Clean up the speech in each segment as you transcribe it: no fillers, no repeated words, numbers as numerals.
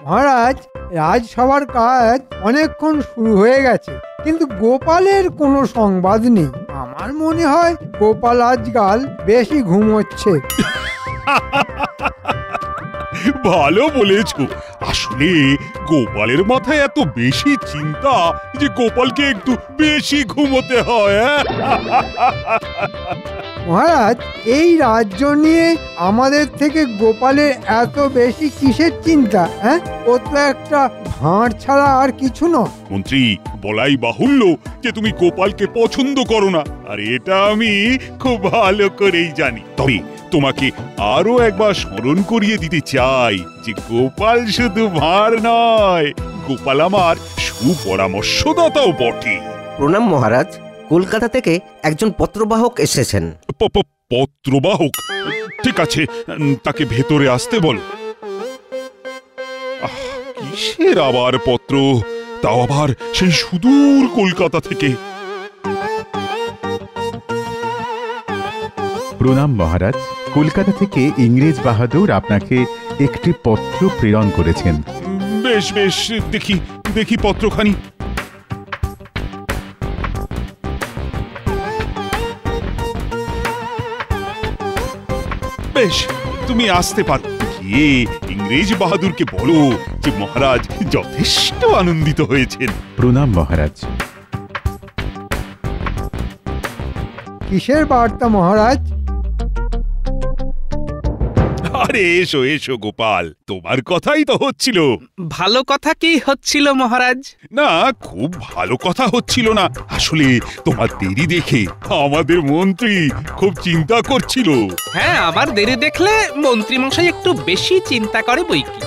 মহারাজ, রাজসভার কাজ অনেকক্ষণ শুরু হয়ে গেছে, কিন্তু গোপালের কোনো সংবাদ নেই। আমার মনে হয় গোপাল আজকাল বেশি ঘুমোচ্ছে। ভালো বলেছো। আসলে গোপালের মাথায় এত বেশি চিন্তা যে গোপালকে একটু বেশি ঘুমোতে হয়। মহারাজ, এই রাজ্য নিয়ে আমাদের থেকে গোপালের এত বেশি কিসের চিন্তা? হ্যাঁ, ও তো একটা ভাঁড় ছাড়া আর কিছু নয়। মন্ত্রী, বলাই বাহুল্য যে তুমি গোপালকে পছন্দ করো না, আর এটা আমি খুব ভালো করেই জানি। তবে তোমাকে আরো একবার স্মরণ করিয়ে দিতে চাই যে গোপাল শুধু ভাঁড় নয়, গোপাল আমার সুপরামর্শদাতাও বটে। প্রণাম মহারাজ, কলকাতা থেকে একজন পত্রবাহক এসেছেন। পত্রবাহক? ঠিক আছে, তাকে ভেতরে আসতে বলো। কিসের আবার পত্র, তাও আবার সেই সুদূর কলকাতা থেকে? প্রণাম মহারাজ, কলকাতা থেকে ইংরেজ বাহাদুর আপনাকে একটি পত্র প্রেরণ করেছেন। বেশ বেশ, দেখি দেখি পত্রখানি। বেশ, তুমি আসতে পারো। গিয়ে ইংরেজ বাহাদুরকে বলো যে মহারাজ যথেষ্ট আনন্দিত হয়েছেন। প্রণাম মহারাজ। কিসের বার্তা মহারাজ? আরে এসো এসো গোপাল, তোমার কথাই তো হচ্ছিল। ভালো কথা কি হচ্ছিল মহারাজ? না, খুব ভালো কথা হচ্ছিল না। আসলে তোমার দেরি দেখে আমাদের মন্ত্রী খুব চিন্তা করছিল। হ্যাঁ, আমার দেরি দেখলে মন্ত্রী মশাই একটু বেশি চিন্তা করে বইকি।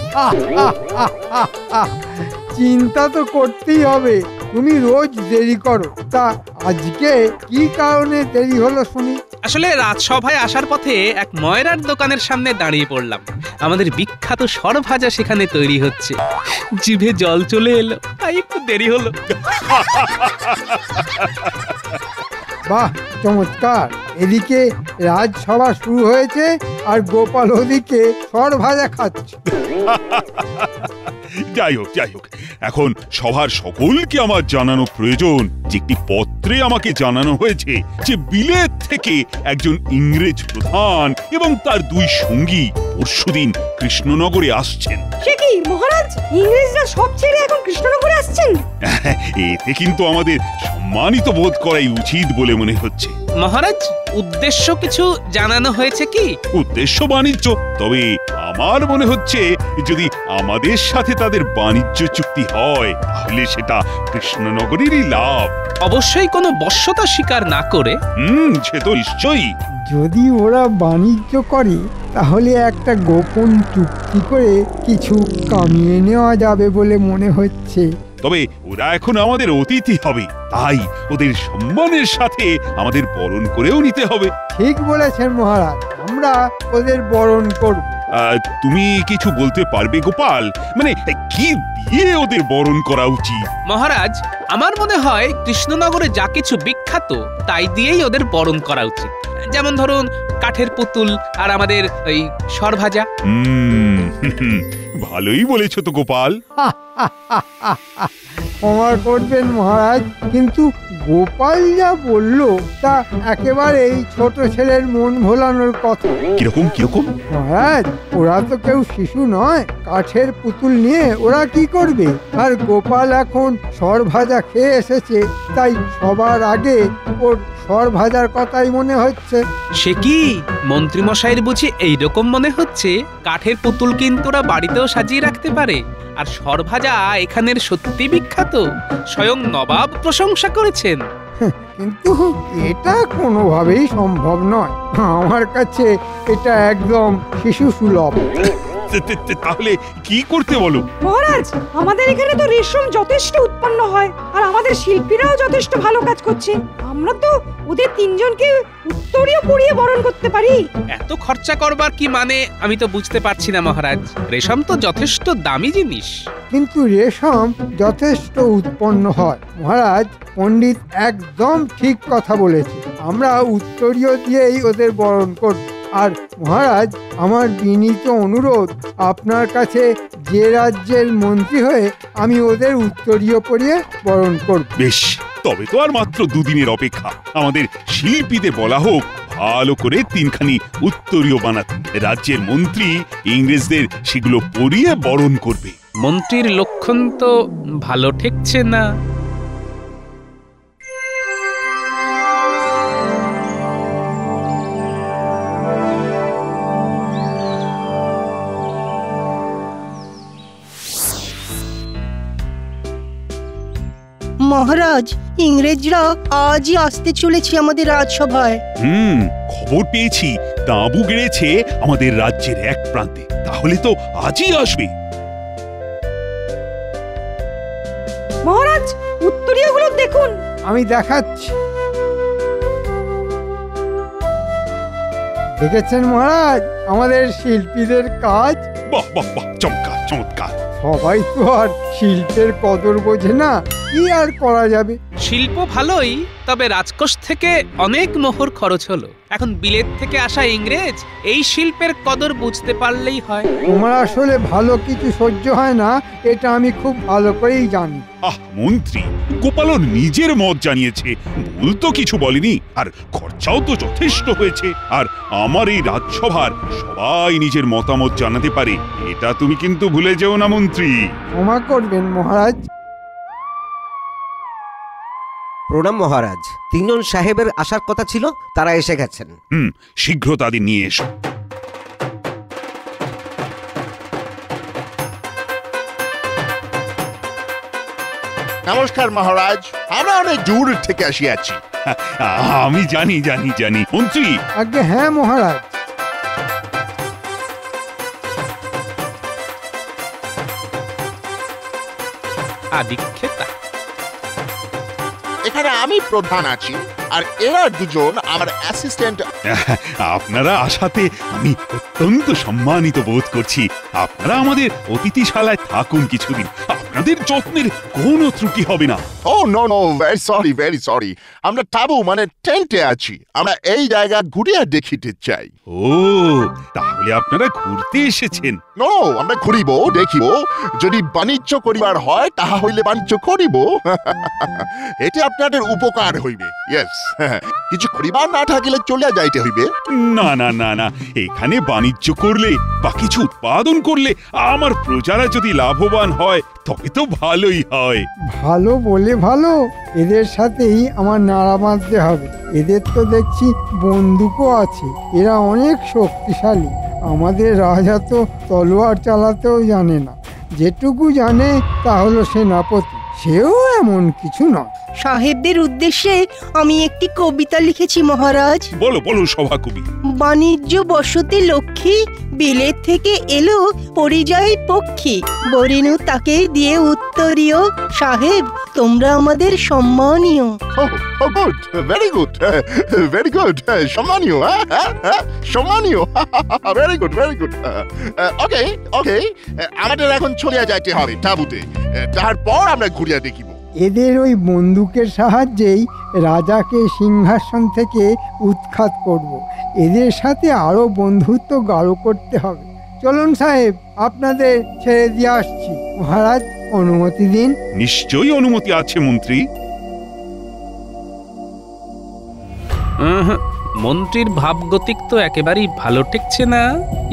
চিন্তা তো করতেই হবে, তুমি রোজ দেরি করো। তা আজকে কি কারণে দেরি হলো শুনি? আসলে রাজসভায় আসার পথে এক ময়রার দোকানের সামনে দাঁড়িয়ে পড়লাম। আমাদের বিখ্যাত সরভাজা সেখানে তৈরি হচ্ছে। জিভে জল চলে এলো, তাই একটু দেরি হলো। বাহ, চমৎকার! এদিকে রাজসভা শুরু হয়েছে আর গোপাল ওদিকে সরভাজা খাচ্ছে। যাই হোক যাই হোক, এখন সভার সকলকে আমার জানানো প্রয়োজন যে একটি পত্রে আমাকে জানানো হয়েছে যে বিলেত থেকে একজন ইংরেজ প্রধান এবং তার দুই সঙ্গী পরশুদিন কৃষ্ণনগরে আসছেন। সে কি মহারাজ, ইংরেজরা সব ছেড়ে এখন কৃষ্ণনগরে আসছেন? এতে কিন্তু আমাদের সম্মানিত বোধ করাই উচিত বলে মনে হচ্ছে। মহারাজ, উদ্দেশ্য কিছু জানানো হয়েছে কি? উদ্দেশ্য বাণিজ্য, তবে আমার মনে হচ্ছে যদি আমাদের সাথে তাদের বাণিজ্য চুক্তি হয় তাহলে সেটা কৃষ্ণনগরেরই লাভ। অবশ্যই কোনো বশ্যতা স্বীকার না করে। সে তো নিশ্চয়ই। যদি ওরা বাণিজ্য করে তাহলে একটা গোপন চুক্তি করে কিছু কামিয়ে নেওয়া যাবে বলে মনে হচ্ছে। তবে ওরা এখন আমাদের অতিথি হবে, তাই ওদের সম্মানের সাথে আমাদের বরণ করেও নিতে হবে। ঠিক বলেছেন মহারাজ, আমরা ওদের বরণ করব। তুমি কিছু বলতে পারবে গোপাল? মানে কি দিয়ে ওদের বরণ করা উচিত? মহারাজ, আমার মনে হয় কৃষ্ণনগরে যা কিছু বিখ্যাত তাই দিয়েই ওদের বরণ করা উচিত। যেমন ধরুন কাঠের পুতুল আর আমাদের ওই সরভাজা। ভালোই বলেছো তো গোপাল। ক্ষমা করবেন মহারাজ, কিন্তু গোপাল যা বলল তা একেবারেই ছোট ছেলের মন ভোলানোর কথা। কিরকম কিরকম? মহারাজ, ওরা তো কেউ শিশু নয়, কাঠের পুতুল নিয়ে ওরা কি করবে? আর গোপাল এখন সরভাজা খেয়ে এসেছে, তাই সবার আগে ওর সরভাজার কথাই মনে হচ্ছে। সে কি মন্ত্রী মশাইয়ের বুঝি এইরকম মনে হচ্ছে? কাঠের পুতুল কিন্তু ওরা বাড়িতেও সাজিয়ে রাখতে পারে। আর সরভাজা এখানের সত্যি বিখ্যাত, স্বয়ং নবাব প্রশংসা করেছেন। কিন্তু এটা কোনোভাবেই সম্ভব নয়, আমার কাছে এটা একদম শিশু সুলভ। তাহলে কি করতে বলো? মহারাজ, আমাদের এখানে তো রেশম যথেষ্ট উৎপন্ন হয় আর আমাদের শিল্পীরাও যথেষ্ট ভালো কাজ করছে। আমরা তো ওদের তিনজনকে উত্তরীয় পরিয়ে বরণ করতে পারি। এত খরচা করবার কি মানে আমি তো বুঝতে পারছি না মহারাজ। রেশম তো যথেষ্ট দামি জিনিস। কিন্তু রেশম যথেষ্ট উৎপন্ন হয় মহারাজ। পণ্ডিত একদম ঠিক কথা বলেছে। আমরা উত্তরীয় দিয়েই ওদের বরণ করব। আর মহারাজ, আমার বিনীত অনুরোধ, আপনার কাছে যে রাজ্যের মন্ত্রী হয়ে আমি ওদের উত্তরীয় পরিয়ে বরণ করব। বেশ, তবে তো আর মাত্র দুদিনের অপেক্ষা। আমাদের শিল্পীদের বলা হোক ভালো করে তিনখানি উত্তরীয় বানাতে। রাজ্যের মন্ত্রী ইংরেজদের সেগুলো পরিয়ে বরণ করবে। মন্ত্রীর লক্ষণ তো ভালো ঠেকছে না। মহারাজ, ইংরেজরা আজই আসতে চলেছে আমাদের রাজসভায়। খবর পেয়েছি তাঁবু গেড়েছে আমাদের রাজ্যের এক প্রান্তে। তাহলে তো আজই আসবে। মহারাজ, উত্তরীয়গুলো দেখুন। আমি দেখাচ্ছি। দেখেছেন মহারাজ আমাদের শিল্পীদের কাজ? বাহ বাহ বাহ, চমৎকার চমৎকার। সবাই তো আর শিল্পের কদর বোঝে না, কি আর করা যাবে। শিল্প ভালোই, তবে রাজকোষ থেকে অনেক মোহর খরচ হলো। এখন বিলেত থেকে আসা ইংরেজ এই শিল্পের কদর বুঝতে পারলেই হয়। তোমার আসলে ভালো কিছু সহ্য হয় না, এটা আমি খুব ভালো করেই জানি। মন্ত্রী, গোপালন নিজের মত জানিয়েছে, ভুল তো কিছু বলেনি। আর খরচাও তো যথেষ্ট হয়েছে। আর আমার এই রাজসভার সবাই নিজের মতামত জানাতে পারে, এটা তুমি কিন্তু ভুলে যেও না মন্ত্রী। ক্ষমা করবেন মহারাজ। প্রণাম মহারাজ। তিনজন সাহেবের আসার কথা ছিল, তারা এসে গেছেন। শীঘ্র তাদের নিয়ে এসো। নমস্কার মহারাজ, আমরা অনেক দূর থেকে আসিয়াছি। আমি জানি জানি জানি মন্ত্রী। আগে হ্যাঁ মহারাজ। আদিক্ষেতা, এখানে আমি প্রধান আছি, আর এরা দুজন আমার অ্যাসিস্ট্যান্ট। আপনারা আসাতে আমি অত্যন্ত সম্মানিত বোধ করছি। আপনারা আমাদের অতিথিশালায় থাকুন কিছুদিন, আপনাদের যত্নের কোনো ত্রুটি হবে না। ও নো নো, ভেরি সরি। আমরা তাবু মানে টেন্টে আছি। আমরা এই জায়গা ঘুরিয়ে দেখিতে চাই। ও, তাহলে আপনারা ঘুরতে এসেছেন? নো, আমরা ঘুরিব, দেখিব। যদি বাণিজ্য করিবার হয় তাহা হইলে বাণিজ্য করিব। এটি আপনাদের উপকার হইবে। ইয়েস, কিছু করিবার না থাকিলে চলিয়া যাইতে হইবে। না না না না, এখানে বাণিজ্য করলে বা কিছু উৎপাদন করলে আমার প্রজারা যদি লাভবান হয় তবে তো ভালোই হয়। ভালো বলে ভালো, এদের সাথেই আমার নাড়া বাঁধতে হবে। এদের তো দেখছি বন্দুকও আছে, এরা অনেক শক্তিশালী। আমাদের রাজা তো তলোয়ার চালাতেও জানে না, যেটুকু জানে তা হলো সেনাপতি, সেও এমন কিছু নয়। সাহেবদের উদ্দেশ্যে আমি একটি কবিতা লিখেছি মহারাজ। বলো বলো সভাকবি। বাণিজ্য বসতি লক্ষ্মী, বিলেত থেকে এলো পরিযায়ী পক্ষী, বরেনু তাকে দিয়ে উত্তরীয়, সাহেব তোমরা আমাদের সম্মানীয়। Good, very good, very good. সম্মানীয়, সম্মানীয়। Very good, very good. Okay okay, আমাদের এখন চলিয়া যাইতে হবে তাঁবুতে। তারপর আমরা ঘুরিয়া দেখিব। এদের ওই বন্দুকের সাহায্যেই রাজাকে সিংহাসন থেকে উৎখাত করব। এদের সাথে আরো বন্ধুত্ব গাঢ় করতে হবে। চলুন সাহেব, আপনাদের ছেড়ে দিয়ে আসছি। মহারাজ, অনুমতি দিন। নিশ্চয়ই অনুমতি আছে মন্ত্রী। মন্ত্রীর ভাবগতিক তো একেবারেই ভালো ঠেকছে না।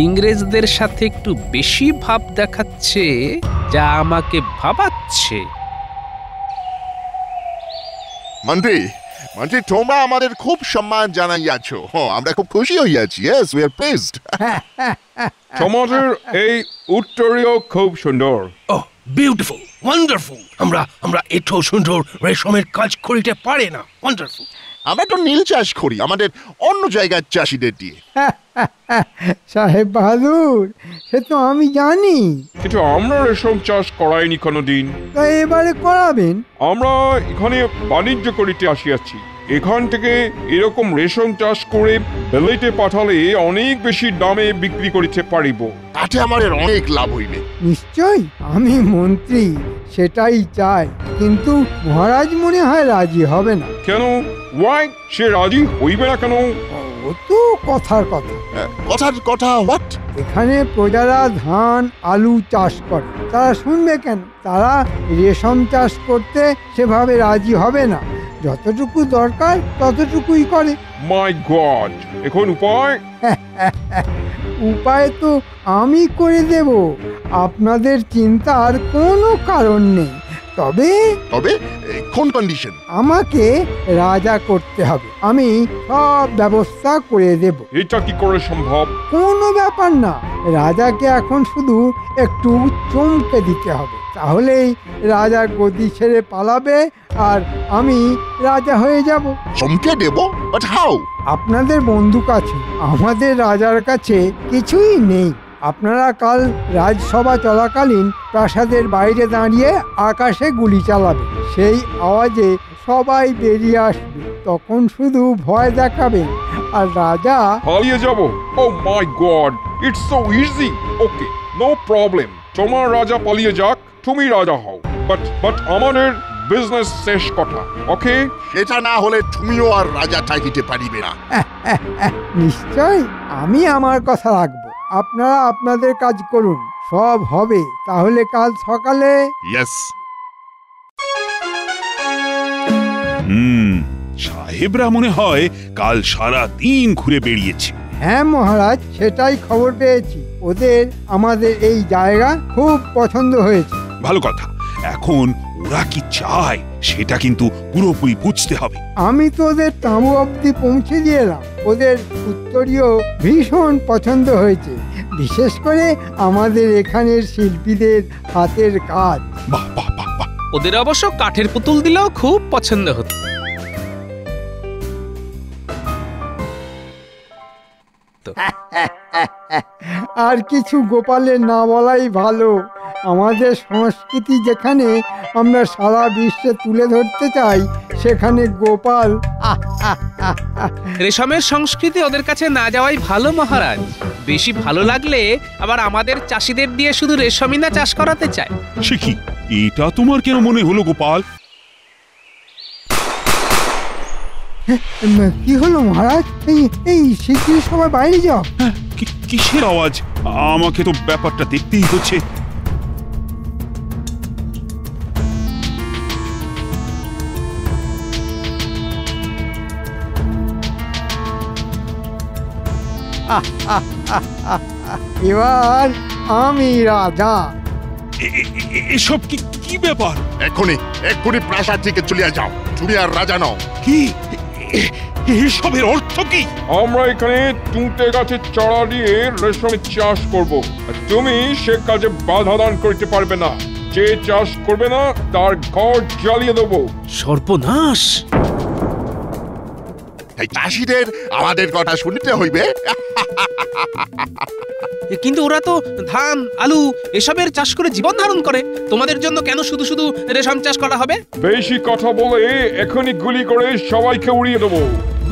ইংরেজদের সাথে একটু বেশি ভাব দেখাচ্ছে, যা আমাকে ভাবাচ্ছে। মন্ত্রী, তোমরা আমাদের খুব সম্মান জানাইয়াছো। আমরা খুব খুশি হইয়াছি। Yes, we are pleased. সমাজের এই উত্তরীয় খুব সুন্দর। ওহ, বিউটিফুল, ওয়ান্ডারফুল। আমরা এত সুন্দর রেশমের কাজ করিতে পারি না। ওয়ান্ডারফুল। আমরা তো নীল চাষ করি আমাদের অন্য জায়গার চাষিদের দিয়ে। সাহেব বাহাদুর, সে তো আমি জানি, কিন্তু আমরা রেশম চাষ করাইনি কোনোদিন। তা এবারে করাবেন? আমরা এখানে বাণিজ্য করিতে আসিয়াছি। এখান থেকে এরকম রেশম চাষ করে বিলেতে পাঠালে অনেক বেশি দামে বিক্রি করিতে পারিব। তাতে আমাদের অনেক লাভ হইবে। নিশ্চয়ই, আমি মন্ত্রী, সেটাই চাই। কিন্তু মহারাজ মনে হয় রাজি হবে না। কেন? ওয়াই, সে রাজি হইবে না কেন? ও তো কথার কথা। কথার কথা হোয়াট? এখানে প্রজারা ধান আলু চাষ করে, তারা শুনবে কেন? তারা রেশম চাষ করতে সেভাবে রাজি হবে না। যতটুকু দরকার ততটুকুই করে। মাই গড, এখন উপায়? উপায় তো আমি করে দেব, আপনাদের চিন্তার কোনো কারণ নেই। তবে তবে কোন কন্ডিশন? আমাকে রাজা করতে হবে, আমি সব ব্যবস্থা করে দেব। এটা কি করে সম্ভব? কোনো ব্যাপার না, রাজাকে এখন শুধু একটু চমকে দিতে হবে, তাহলেই রাজা গদি ছেড়ে পালাবে আর আমি রাজা হয়ে যাব। চমকে দেব? But how? আপনাদের বন্দুক আছে, আমাদের রাজার কাছে কিছুই নেই। আপনারা কাল রাজসভা চলাকালীন প্রাসাদের বাইরে দাঁড়িয়ে আকাশে গুলি চালাবেন, সেই আওয়াজে সবাই বেরিয়ে আসবে, তখন শুধু ভয় দেখাবেন আর রাজা পালিয়ে যাব? Oh my God, it's so easy. Okay, no problem. তোমার রাজা পালিয়ে যাক, তুমি রাজা হও। বাট আমাদের বিজনেস শেষ কথা। ওকে? সেটা না হলে তুমিও আর রাজা থাকিতে পারিবে না। নিশ্চয় আমি আমার কথা রাখবো, আপনারা আপনাদের কাজ করুন, সব হবে। তাহলে কাল সকালে। ইয়েস। সাহেবরা মনে হয় কাল সারা দিন ঘুরে বেরিয়েছে। হ্যাঁ মহারাজ, সেটাই খবর পেয়েছি। ওদের আমাদের এই জায়গা খুব পছন্দ হয়েছে। ভালো কথা। এখন ওরা কি চায় সেটা কিন্তু পুরোপুরি বুঝতে হবে। আমি তো ওদের তাঁবু অবধি পৌঁছে দিয়ে এলাম, ওদের উত্তরীয় ভীষণ পছন্দ হয়েছে, বিশেষ করে আমাদের এখানের শিল্পীদের হাতের কাজ। বাহ বাহ বাহ বাহ। ওদের অবশ্য কাঠের পুতুল দিলেও খুব পছন্দ হতো। আর কিছু গোপালের না বলাই ভালো। আমাদের সংস্কৃতি যেখানে আমরা সারা বিশ্বে তুলে ধরতে চাই, সেখানে গোপাল রেশমের সংস্কৃতি ওদের কাছে না যাওয়াই ভালো মহারাজ। বেশি ভালো লাগলে আবার আমাদের চাষিদের দিয়ে শুধু রেশমই না চাষ করাতে চায়। সে কি, এটা তোমার কেন মনে হলো গোপাল? কি হলো মহারাজ? এই শিগগির সবাই বাইরে যাও। কিসের আওয়াজ? আমাকে তো ব্যাপারটা দেখতেই হচ্ছে। এবার আমি রাজা। এসব কি ব্যাপার? এক্ষুনি প্রাসাদ থেকে চলে যাও, তুমি আর রাজা নও। কি এসবের অর্থ কি? আমরা এখানে তুঁতে গাছের চারা দিয়ে রেশমের চাষ করব, আর তুমি সে কাজে বাধা দান করতে পারবে না। যে চাষ করবে না তার ঘর জ্বালিয়ে দেবো। সর্বনাশ! এই চাষিদের আমাদের কথা শুনতে হইবে। কিন্তু ওরা তো ধান আলু এসবের চাষ করে জীবন ধারণ করে, তোমাদের জন্য কেন শুধু শুধু রেশম চাষ করা হবে? বেশি কথা বলে এখনই গুলি করে সবাইকে উড়িয়ে দেবো।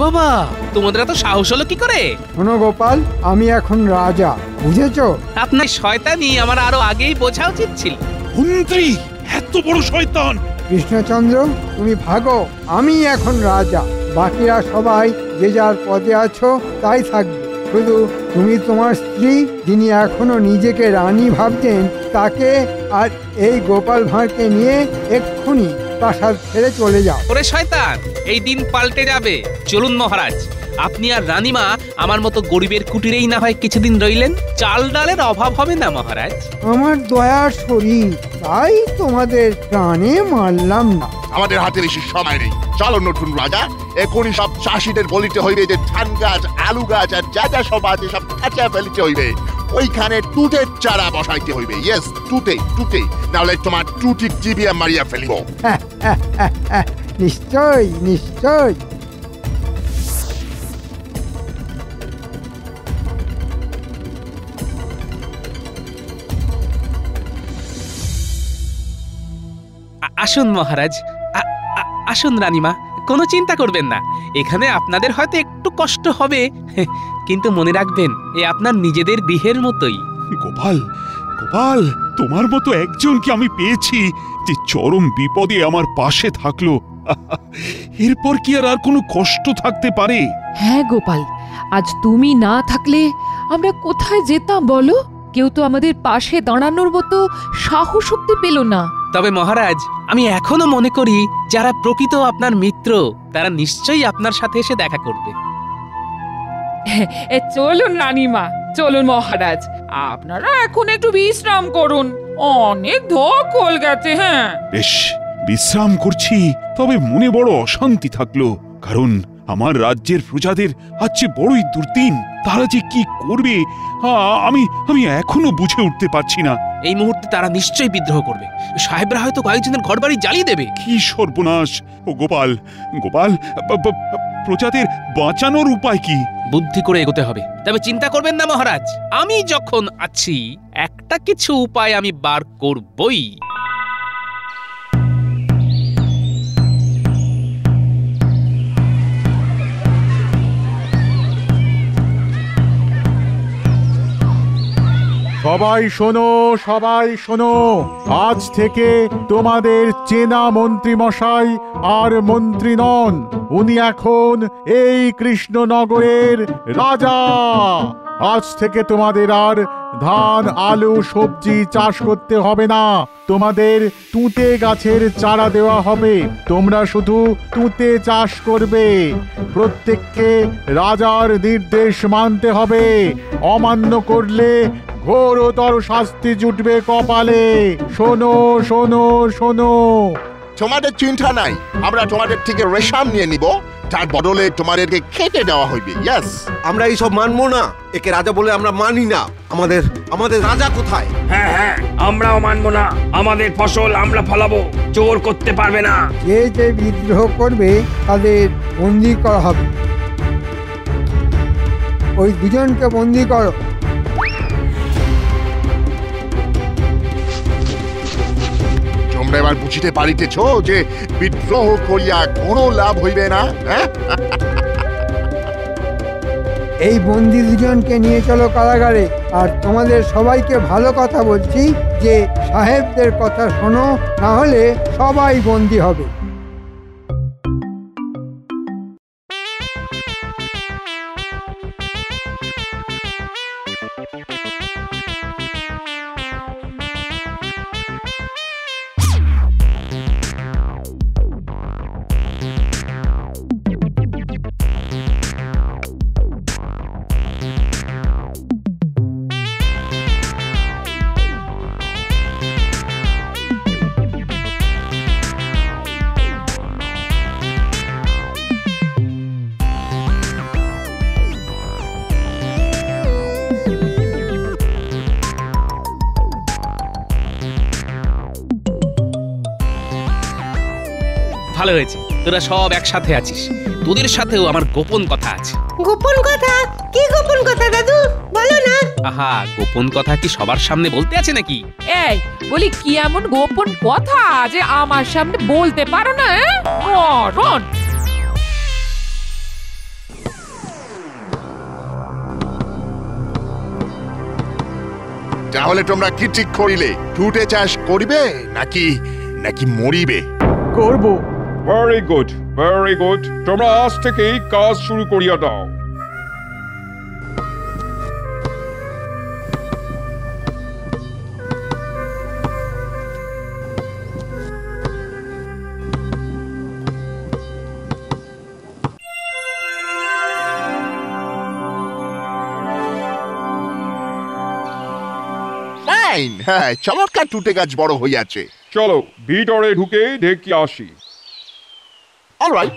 বাবা, তোমাদের এত সাহস হলো কি করে? শোনো গোপাল, আমি এখন রাজা, বুঝেছো? আপনার শয়তানি আমার আরো আগেই বোঝা উচিত ছিল। মন্ত্রী এত বড় শয়তান! কৃষ্ণচন্দ্র, তুমি ভাগো, আমি এখন রাজা। বাকিরা সবাই যে যার পদে আছো তাই থাকবে। শুধু তুমি তোমার স্ত্রী, যিনি এখনো নিজেকে রানী ভাবছেন, তাকে আর এই গোপাল ভাঁড়কে নিয়ে এক্ষুনি প্রাসাদ ছেড়ে চলে যাও। ওরে শয়তান, এই দিন পাল্টে যাবে। চলুন মহারাজ, আপনি আর রানীমা আমার মতো গরিবের কুটিরেই না হয় কিছুদিন রইলেন। চাল ডালের অভাব হবে না মহারাজ। আমার দয়ার শরীর, তাই তোমাদের প্রাণে মারলাম না। আমাদের হাতে বেশি সময় নেই, চলো নতুন রাজা। এখনই সব চাষিদের বলিতে হইবে যে ধান গাছ আলু গাছ আর যা যা সব আছে সব কাঁচা ফেলিতে হইবে, ওইখানে তুতের চারা বসাইতে হইবে। ইয়েস, তুতে, নাহলে তোমার টুটি জিবিয়া মারিয়া ফেলিব। নিশ্চয় নিশ্চয়। আসুন মহারাজ, আসুন রানীমা, কোনো চিন্তা করবেন না। এখানে আপনাদের হয়তো একটু কষ্ট হবে, কিন্তু মনে রাখবেন এ আপনার নিজেদের গৃহের মতোই। গোপাল, তোমার মতো একজনকে আমি পেয়েছি যে চরম বিপদে আমার পাশে থাকলো। এরপর কি আর কোনো কষ্ট থাকতে পারে? হ্যাঁ গোপাল, আজ তুমি না থাকলে আমরা কোথায় যেতাম বলো? কেউ তো আমাদের পাশে দাঁড়ানোর মতো সাহস শক্তি পেল না। তবে মহারাজ, আমি এখনো মনে করি যারা প্রকৃত আপনার মিত্র তারা নিশ্চয়ই আপনার সাথে এসে দেখা করবে। চলুন রানীমা, চলুন মহারাজ, আপনারা এখন একটু বিশ্রাম করুন, অনেক ধকল গেছে। হ্যাঁ বেশ, বিশ্রাম করছি, তবে মনে বড় অশান্তি থাকলো, কারণ আমার রাজ্যের প্রজাদের আজকে বড়ই দুর্দিন। তারা যে কি করবে আমি এখনো বুঝে উঠতে পারছি না। এই মুহূর্তে তারা নিশ্চয়ই বিদ্রোহ করবে। সাহেবরা হয়তো কয়েকজনের ঘরবাড়ি জ্বালিয়ে দেবে। কি সর্বনাশ! ও গোপাল, গোপাল, প্রজাদের বাঁচানোর উপায় কি? বুদ্ধি করে এগোতে হবে। তবে চিন্তা করবেন না মহারাজ, আমি যখন আছি একটা কিছু উপায় আমি বার করবই। সবাই শোনো, সবাই শোনো, আজ থেকে তোমাদের চেনা মন্ত্রী মশাই আর মন্ত্রী নন, উনি এখন এই কৃষ্ণনগরের রাজা। আজ থেকে তোমাদের আর ধান, আলু, সবজি চাষ করতে হবে না, তোমাদের তুঁতে গাছের চারা দেওয়া হবে। তোমরা শুধু তুঁতে চাষ করবে। প্রত্যেককে রাজার নির্দেশ মানতে হবে, অমান্য করলে ঘোরতর শাস্তি জুটবে কপালে। শোনো, শোনো, শোনো। তোমাদের চিন্তা নাই, আমরা তোমাদের থেকে রেশম নিয়ে নিব, তার বদলে তোমাদেরকে খেতে দেওয়া হইবে। ইয়েস, আমরা এইসব মানবো না, একে রাজা বলে আমরা মানি না। আমাদের রাজা কোথায়? হ্যাঁ হ্যাঁ, আমরাও মানবো না। আমাদের ফসল আমরা ফলাবো, চোর করতে পারবে না। যে বিদ্রোহ করবে তাদের বন্দি করা হবে। ওই দুজনকে বন্দি করো। তোমরা এবার বুঝিতে পারিতেছ যে বিদ্রোহ করিয়া কোনো লাভ হইবে না। এই বন্দি দুজনকে নিয়ে চলো কারাগারে। আর তোমাদের সবাইকে ভালো কথা বলছি যে সাহেবদের কথা শোনো, না হলে সবাই বন্দি হবে। ভালো হয়েছে তোরা সব একসাথে আছিস। তোদের সাথেও আমার গোপন কথা আছে। গোপন কথা? কি গোপন কথা দাদু, বলো না। আহা, গোপন কথা কি সবার সামনে বলতে আছে নাকি? এই বলি, কি এমন গোপন কথা যে আমার সামনে বলতে পারো না? মরণ! তাহলে তোমরা কি ঠিক করিলে? তুঁতে চাষ করিবে নাকি নাকি মরিবে? করব। Very good, very good. তোমরা আজ থেকেই কাজ শুরু করিয়া দাও। ফাইন, হ্যাঁ, চমৎকার তুঁতে গাছ বড় হইয়াছে। চলো ভিতরে ঢুকে দেখি আসি। All right.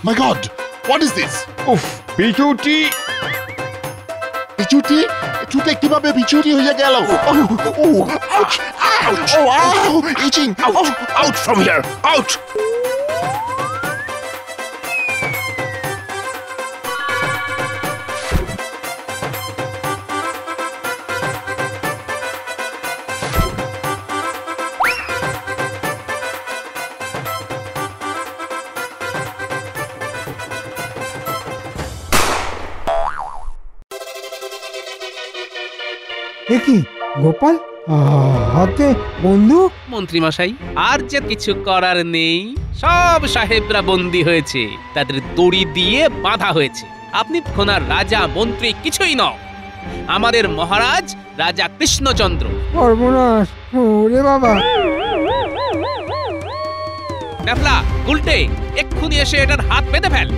My God, what is this? উফ, বিচুটি! বিচুটি? তুঁতে কিভাবে বিচুটি হইয়া গেল? Ouch! Ouch! Oh, ow! Itching! Out from here! Out! কি গোপাল, হাতে বন্দুক? মন্ত্রীমশাই, আর যে কিছু করার নেই, সব সাহেবরা বন্দী হয়েছে, তাদের দড়ি দিয়ে বাঁধা হয়েছে। আপনি খোনার রাজা মন্ত্রী কিছুই নও, আমাদের মহারাজ রাজা কৃষ্ণচন্দ্র। সর্বনাশ! ওরে বাবা! ড্যাফলা, উল্টে এক্ষুনি এসে এটার হাত বেঁধে ফেল।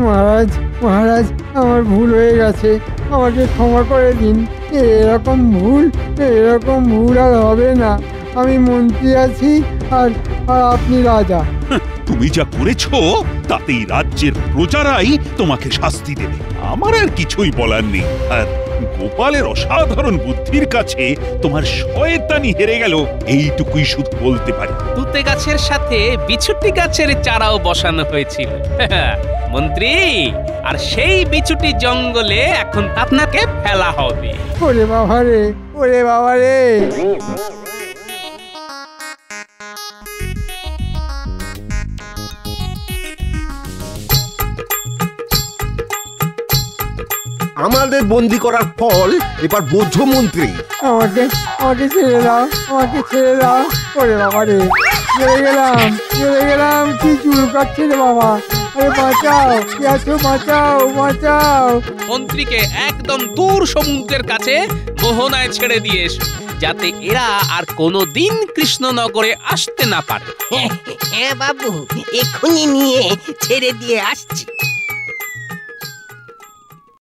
মহারাজ, মহারাজ, আমার ভুল হয়ে গেছে, আমাকে ক্ষমা করে দিন। এরকম ভুল আর হবে না। আমি মন্ত্রী আছি আর আপনি রাজা। তুমি যা করেছো তাতেই রাজ্যের প্রজারাই তোমাকে শাস্তি দেবে, আমার আর কিছুই বলার নেই। আর গোপালের অসাধারণ বুদ্ধির কাছে তোমার শয়তানি হেরে গেল, এইটুকুই শুধু বলতে পারি। তুতে গাছের সাথে বিছুটি গাছের চারাও বসানো হয়েছিল মন্ত্রী, আর সেই বিছুটি জঙ্গলে এখন আপনাকে ফেলা হবে। ওরে বাবা রে, ওরে বাবা রে! আমাদের বন্দি করার ফল এবার বোঝো মন্ত্রী। আমাকে ছেড়ে দাও, আমাকে ছেড়ে দাও। ওরে বাবা রে, চলে গেলাম। কি চুল কাটছে রে বাবা! আরে বাঁচাও, কি আছো, বাঁচাও! মন্ত্রীকে একদম দূর সমুদ্রের কাছে মোহনায় ছেড়ে দিয়ে এসো, যাতে এরা আর কোনোদিন কৃষ্ণনগরে আসতে না পারে। হ্যাঁ বাবু, এক্ষুনি নিয়ে ছেড়ে দিয়ে আসছি।